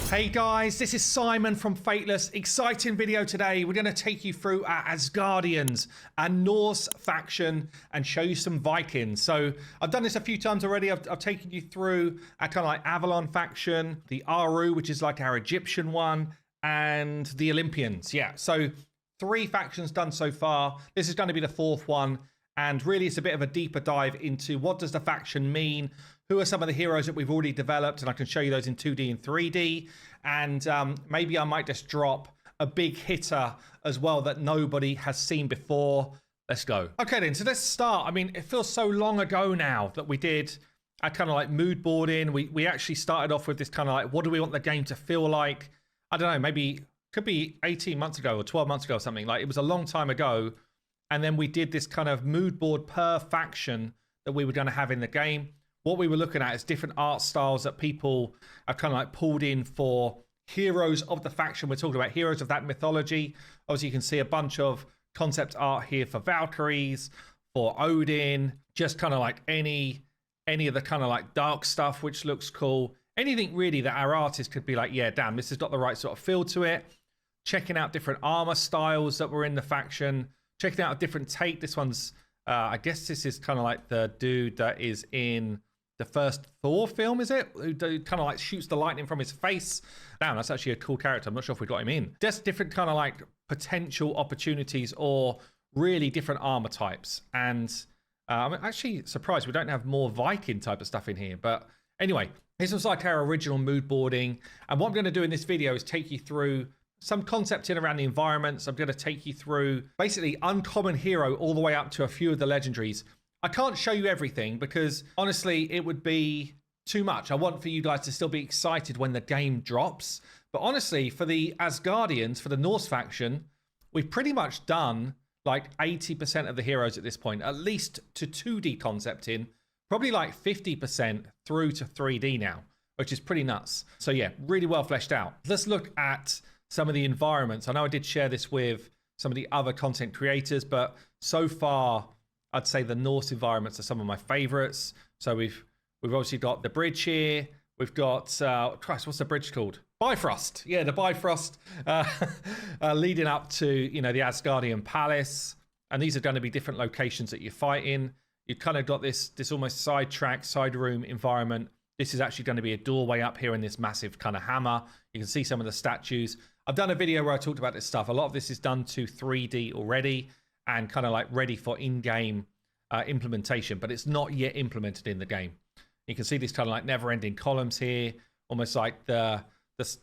Hey guys, this is Simon from Fateless. Exciting video today. We're going to take you through our Asgardians, our Norse faction, and show you some Vikings. So I've done this a few times already. I've taken you through our kind of like Avalon faction, the Aru, which is like our Egyptian one, and the Olympians. Yeah, so 3 factions done so far. This is going to be the 4th one. And really, it's a bit of a deeper dive into what does the faction mean? Who are some of the heroes that we've already developed? And I can show you those in 2D and 3D. And maybe I might just drop a big hitter as well that nobody has seen before. Let's go. Okay, then. So let's start. I mean, it feels so long ago now that we did a kind of like mood boarding. We actually started off with this kind of like, what do we want the game to feel like? I don't know, maybe could be 18 months ago or 12 months ago or something. Like, it was a long time ago. And then we did this kind of mood board per faction that we were going to have in the game. What we were looking at is different art styles that people have kind of like pulled in for heroes of the faction. We're talking about heroes of that mythology. Obviously, you can see a bunch of concept art here for Valkyries, for Odin, just kind of like any of the kind of like dark stuff, which looks cool. Anything really that our artist could be like, yeah, damn, this has got the right sort of feel to it. Checking out different armor styles that were in the faction. Checking out a different take. This one's, I guess this is kind of like the dude that is in the first Thor film, is it? Who kind of like shoots the lightning from his face. Damn, that's actually a cool character. I'm not sure if we got him in. Just different kind of like potential opportunities or really different armor types. And I'm actually surprised we don't have more Viking type of stuff in here. But anyway, this was like our original mood boarding. And what I'm going to do in this video is take you through some concept in around the environments. I'm going to take you through basically uncommon hero all the way up to a few of the legendaries. I can't show you everything because honestly, it would be too much. I want for you guys to still be excited when the game drops. But honestly, for the Asgardians, for the Norse faction, we've pretty much done like 80% of the heroes at this point, at least to 2D concepting, probably like 50% through to 3D now, which is pretty nuts. So yeah, really well fleshed out. Let's look at some of the environments. I know I did share this with some of the other content creators, but so far, I'd say the Norse environments are some of my favorites. So we've obviously got the bridge here. We've got, Christ, what's the bridge called? Bifrost. Yeah, the Bifrost leading up to, you know, the Asgardian palace. And these are going to be different locations that you fight in. You've kind of got this almost side track, side room environment. This is actually going to be a doorway up here in this massive kind of hammer. You can see some of the statues. I've done a video where I talked about this stuff. A lot of this is done to 3D already and kind of like ready for in-game implementation, but it's not yet implemented in the game. You can see these kind of like never-ending columns here, almost like the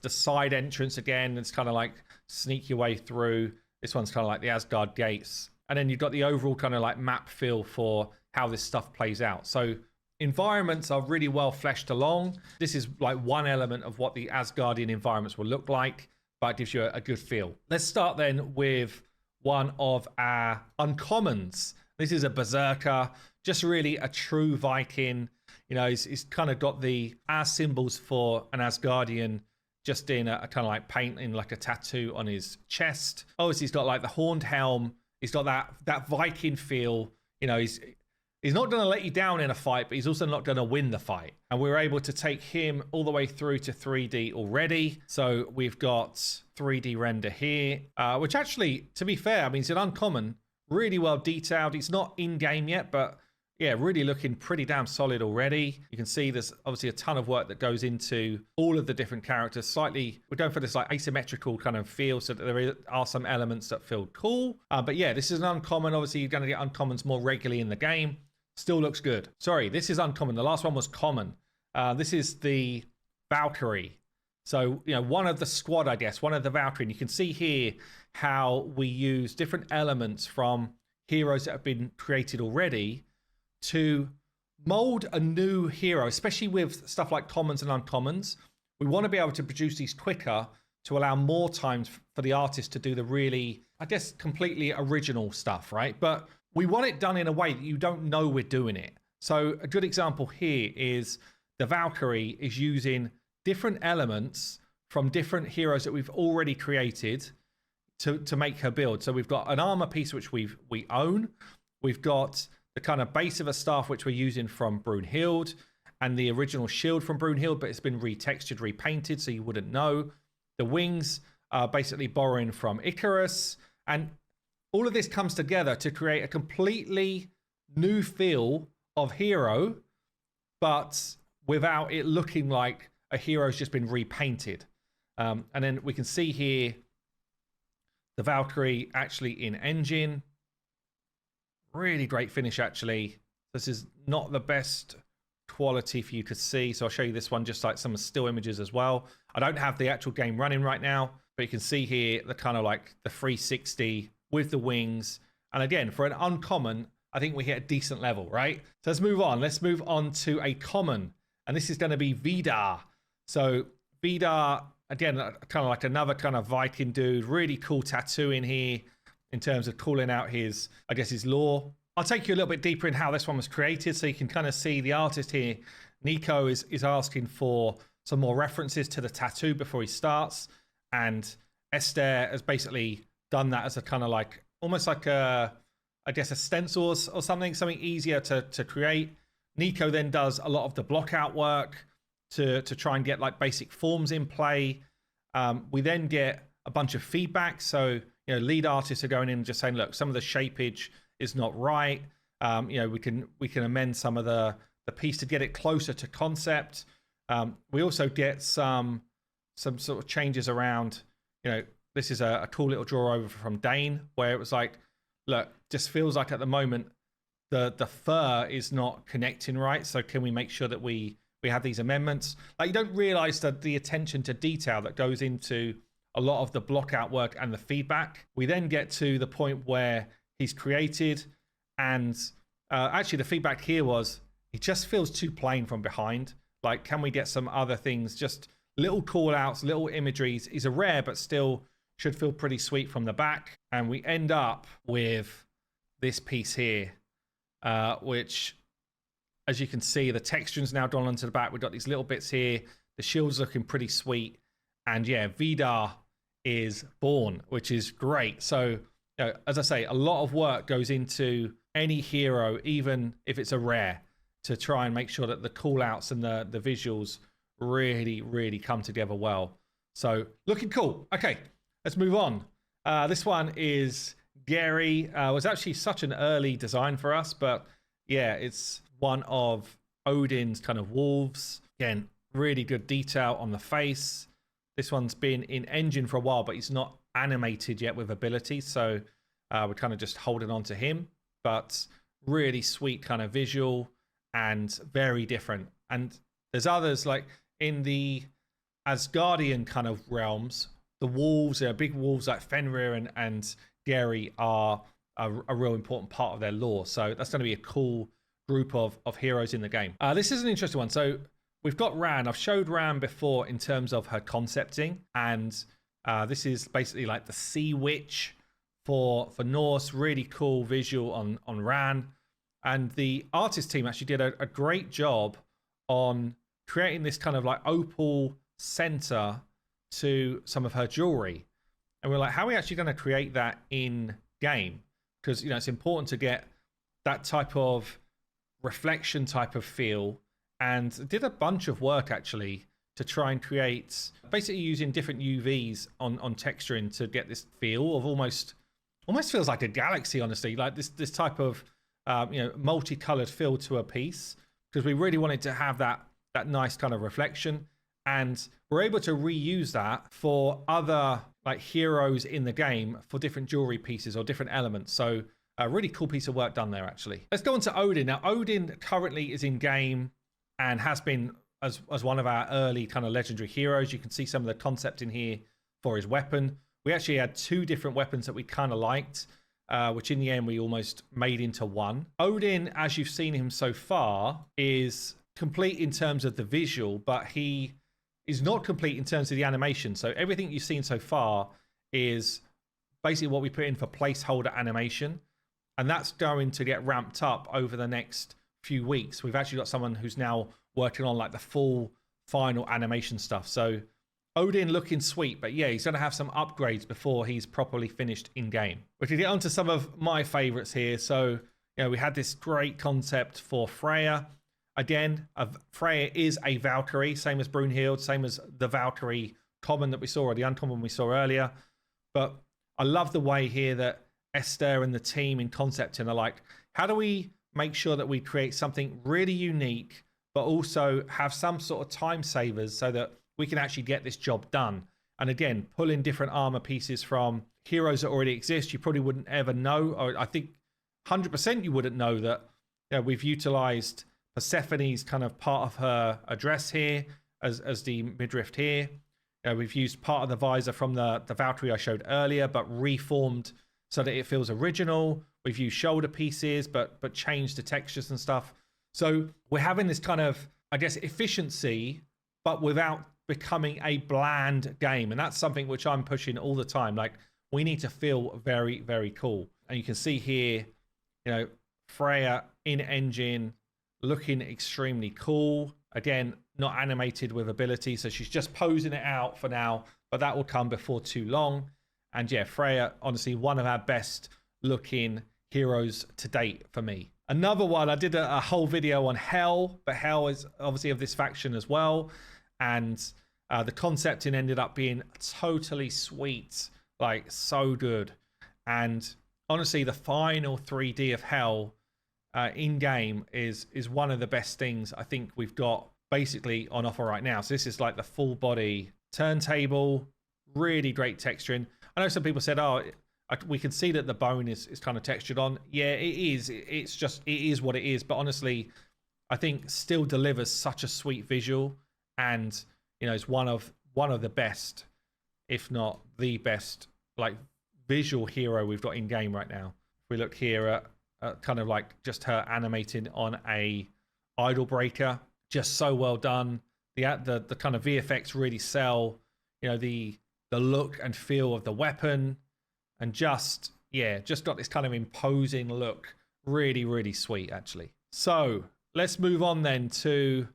side entrance again. It's kind of like sneak your way through. This one's kind of like the Asgard gates. And then you've got the overall kind of like map feel for how this stuff plays out. So environments are really well fleshed along. This is like one element of what the Asgardian environments will look like, but it gives you a good feel. Let's start then with one of our uncommons. This is a berserker, just really a true Viking. You know, he's kind of got our symbols for an Asgardian just in a kind of like paint in like a tattoo on his chest. Obviously, he's got like the horned helm. He's got that Viking feel. You know, he's not going to let you down in a fight, but he's also not going to win the fight. And we were able to take him all the way through to 3D already. So we've got 3D render here, which actually, to be fair, I mean, it's an uncommon, really well detailed. It's not in-game yet, but yeah, really looking pretty damn solid already. You can see there's obviously a ton of work that goes into all of the different characters. We're going for this like asymmetrical kind of feel, so that there are some elements that feel cool. But yeah, this is an uncommon. Obviously, you're going to get uncommons more regularly in the game. Still looks good. Sorry, this is uncommon. The last one was common. This is the Valkyrie. So, you know, one of the squad, I guess, one of the Valkyrie. And you can see here how we use different elements from heroes that have been created already to mold a new hero, especially with stuff like commons and uncommons. We want to be able to produce these quicker to allow more time for the artist to do the really, I guess, completely original stuff, right? But we want it done in a way that you don't know we're doing it. So a good example here is the Valkyrie is using different elements from different heroes that we've already created to make her build. So we've got an armor piece which we own. We've got the kind of base of a staff which we're using from Brunhild. and the original shield from Brunhild, but it's been retextured, repainted, so you wouldn't know. The wings are basically borrowing from Icarus, and all of this comes together to create a completely new feel of hero, but without it looking like a hero's just been repainted. And then we can see here the Valkyrie actually in engine. Really great finish, actually. This is not the best quality for you to see, so I'll show you this one, just like some still images as well. I don't have the actual game running right now, but you can see here the kind of like the 360 with the wings. And again, for an uncommon, I think we hit a decent level, right? So let's move on. Let's move on to a common, and this is going to be Vidar. So Vidar, again, kind of like another kind of Viking dude. Really cool tattoo in here in terms of calling out his, I guess, his lore. I'll take you a little bit deeper in how this one was created, so you can kind of see the artist here. Nico is asking for some more references to the tattoo before he starts, and Esther has basically done that as a kind of like, almost like a, I guess, a stencil or something easier to create. Nico then does a lot of the block out work to try and get like basic forms in play. We then get a bunch of feedback. So, you know, lead artists are going in and just saying, look, some of the shapeage is not right. You know, we can amend some of the piece to get it closer to concept. We also get some sort of changes around, you know, this is a cool little draw over from Dane, where it was like, look, just feels like at the moment the fur is not connecting right. So can we make sure that we have these amendments? Like, you don't realize that the attention to detail that goes into a lot of the block out work and the feedback. We then get to the point where he's created, and actually the feedback here was, it just feels too plain from behind. Like, can we get some other things, just little call outs, little imageries? Is a rare, but still should feel pretty sweet from the back. And we end up with this piece here, which, as you can see, the texture's now gone onto the back. We've got these little bits here. The shield's looking pretty sweet. And yeah, Vidar is born, which is great. So, you know, as I say, a lot of work goes into any hero, even if it's a rare, to try and make sure that the call outs and the visuals really come together well. So looking cool. Okay, let's move on. This one is Gary. Was actually such an early design for us, but yeah, it's one of Odin's kind of wolves. Again, really good detail on the face. This one's been in engine for a while, but he's not animated yet with abilities, so we're kind of just holding on to him. But really sweet kind of visual and very different. And there's others, like in the Asgardian kind of realms, the wolves, big wolves like Fenrir and Gary are a real important part of their lore. So that's going to be a cool group of heroes in the game. This is an interesting one. So we've got Ran. I've showed Ran before in terms of her concepting, and this is basically like the sea witch for Norse. Really cool visual on Ran. And the artist team actually did a great job on creating this kind of like opal center to some of her jewelry. And we're like, how are we actually going to create that in game? Because, you know, it's important to get that type of reflection type of feel, and did a bunch of work actually to try and create, basically using different UVs on texturing to get this feel of almost feels like a galaxy, honestly, like this type of you know, multicolored feel to a piece, because we really wanted to have that nice kind of reflection. And we're able to reuse that for other like heroes in the game for different jewelry pieces or different elements. So a really cool piece of work done there, actually. Let's go on to Odin. Now, Odin currently is in game and has been as one of our early kind of legendary heroes. You can see some of the concept in here for his weapon. We actually had two different weapons that we kind of liked, which in the end we almost made into one. Odin, as you've seen him so far, is complete in terms of the visual, but he is not complete in terms of the animation. So everything you've seen so far is basically what we put in for placeholder animation, and that's going to get ramped up over the next few weeks. We've actually got someone who's now working on like the full final animation stuff. So Odin looking sweet, but yeah, he's going to have some upgrades before he's properly finished in game. We can get on to some of my favorites here. So, you know, we had this great concept for Freya. Again, Freya is a Valkyrie, same as Brunhild, same as the Valkyrie common that we saw, or the uncommon we saw earlier. But I love the way here that Esther and the team in concepting are like, how do we make sure that we create something really unique, but also have some sort of time savers so that we can actually get this job done? And again, pull in different armor pieces from heroes that already exist. You probably wouldn't ever know, or I think 100% you wouldn't know that, you know, we've utilized Persephone's kind of part of her dress here as the midriff here. We've used part of the visor from the Valkyrie I showed earlier, but reformed so that it feels original. We've used shoulder pieces, but changed the textures and stuff. So we're having this kind of, I guess, efficiency, but without becoming a bland game. And that's something which I'm pushing all the time. Like, we need to feel very, very cool. And you can see here, you know, Freya in engine, looking extremely cool. Again, not animated with ability, so she's just posing it out for now, but that will come before too long. And yeah, Freya, honestly, one of our best looking heroes to date for me. Another one, I did a whole video on Hell, but Hell is obviously of this faction as well. And the concepting ended up being totally sweet, like so good. And honestly, the final 3D of Hell in game is one of the best things I think we've got basically on offer right now. So this is like the full body turntable, really great texturing. I know some people said, oh, we can see that the bone is kind of textured on. Yeah, it is. It's just, it is what it is. But honestly, I think still delivers such a sweet visual, and you know, it's one of the best, if not the best, like visual hero we've got in game right now. If we look here at kind of like just her animating on a idol breaker, just so well done. The kind of VFX really sell, you know, the look and feel of the weapon, and just got this kind of imposing look. Really, really sweet, actually. So let's move on then to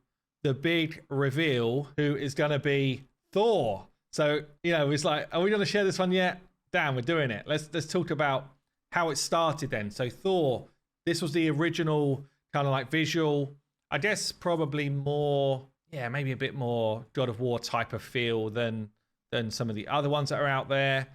the big reveal, who is going to be Thor. So, you know, it's like, are we going to share this one yet? Damn, we're doing it. Let's talk about how it started then. So Thor, this was the original kind of like visual, I guess probably more, maybe a bit more God of War type of feel than some of the other ones that are out there.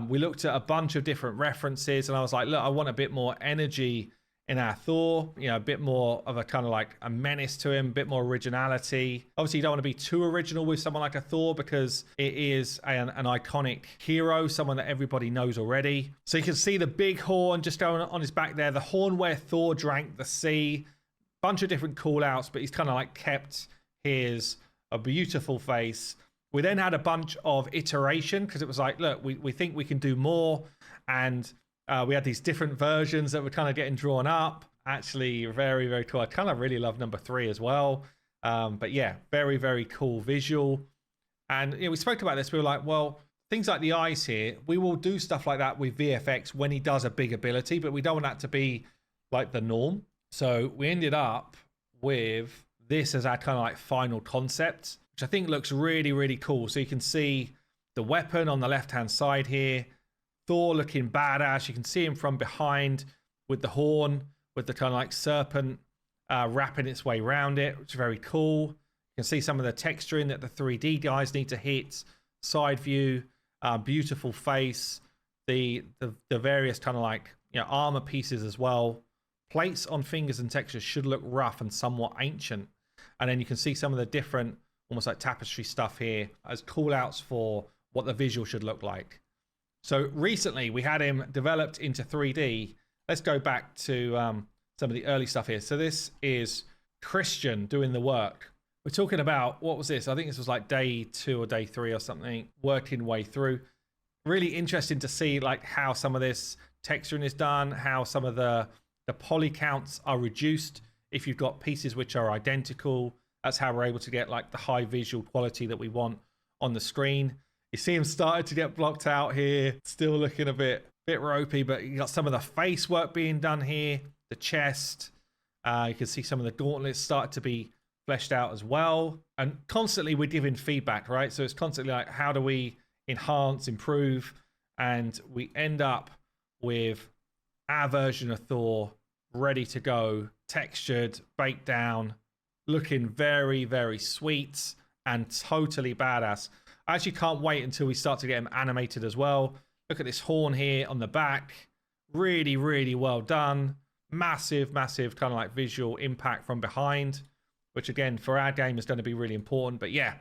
We looked at a bunch of different references, and I was like, look, I want a bit more energy in our Thor, you know, a bit more of a kind of like a menace to him, a bit more originality. Obviously, you don't want to be too original with someone like a Thor, because it is an iconic hero, someone that everybody knows already. So you can see the big horn just going on his back there, the horn where Thor drank the sea, bunch of different call outs, but he's kind of like kept his a beautiful face. We then had a bunch of iteration, because it was like, look, we think we can do more. And we had these different versions that were kind of getting drawn up. Actually, very, very cool. I kind of really love number 3 as well. But yeah, very, very cool visual. And you know, we spoke about this. We were like, well, things like the eyes here, we will do stuff like that with VFX when he does a big ability, but we don't want that to be like the norm. So we ended up with this as our kind of like final concept, which I think looks really, really cool. So you can see the weapon on the left-hand side here, Thor looking badass. You can see him from behind with the horn, with the kind of like serpent wrapping its way around it, which is very cool. You can see some of the texturing that the 3D guys need to hit, side view, beautiful face, the various kind of like, you know, armor pieces as well. Plates on fingers and textures should look rough and somewhat ancient. And then you can see some of the different, almost like tapestry stuff here as call outs for what the visual should look like. So recently we had him developed into 3D. Let's go back to some of the early stuff here. So this is Christian doing the work. We're talking about, what was this? I think this was like day 2 or day 3 or something, working way through. Really interesting to see like how some of this texturing is done, how some of the poly counts are reduced if you've got pieces which are identical. That's how we're able to get like the high visual quality that we want on the screen. You see him started to get blocked out here, still looking a bit ropey, but you got some of the face work being done here, the chest. You can see some of the gauntlets start to be fleshed out as well. And constantly we're giving feedback, right? So it's constantly like, how do we enhance, improve? And we end up with our version of Thor ready to go, textured, baked down, looking very, very sweet and totally badass. I actually can't wait until we start to get him animated as well. Look at this horn here on the back. Really, really well done. Massive, massive kind of like visual impact from behind, which again, for our game is going to be really important. But yeah,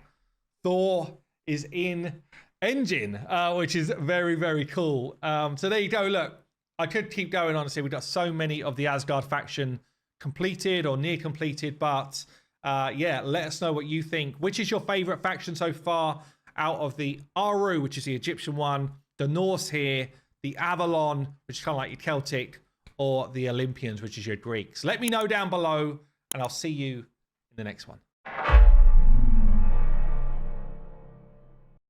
Thor is in engine, which is very, very cool. So there you go. Look, I could keep going, honestly. We've got so many of the Asgard faction completed or near completed, but yeah, let us know what you think. Which is your favorite faction so far out of the Aru, which is the Egyptian one, the Norse here, the Avalon, which is kind of like your Celtic, or the Olympians, which is your Greeks? Let me know down below, and I'll see you in the next one.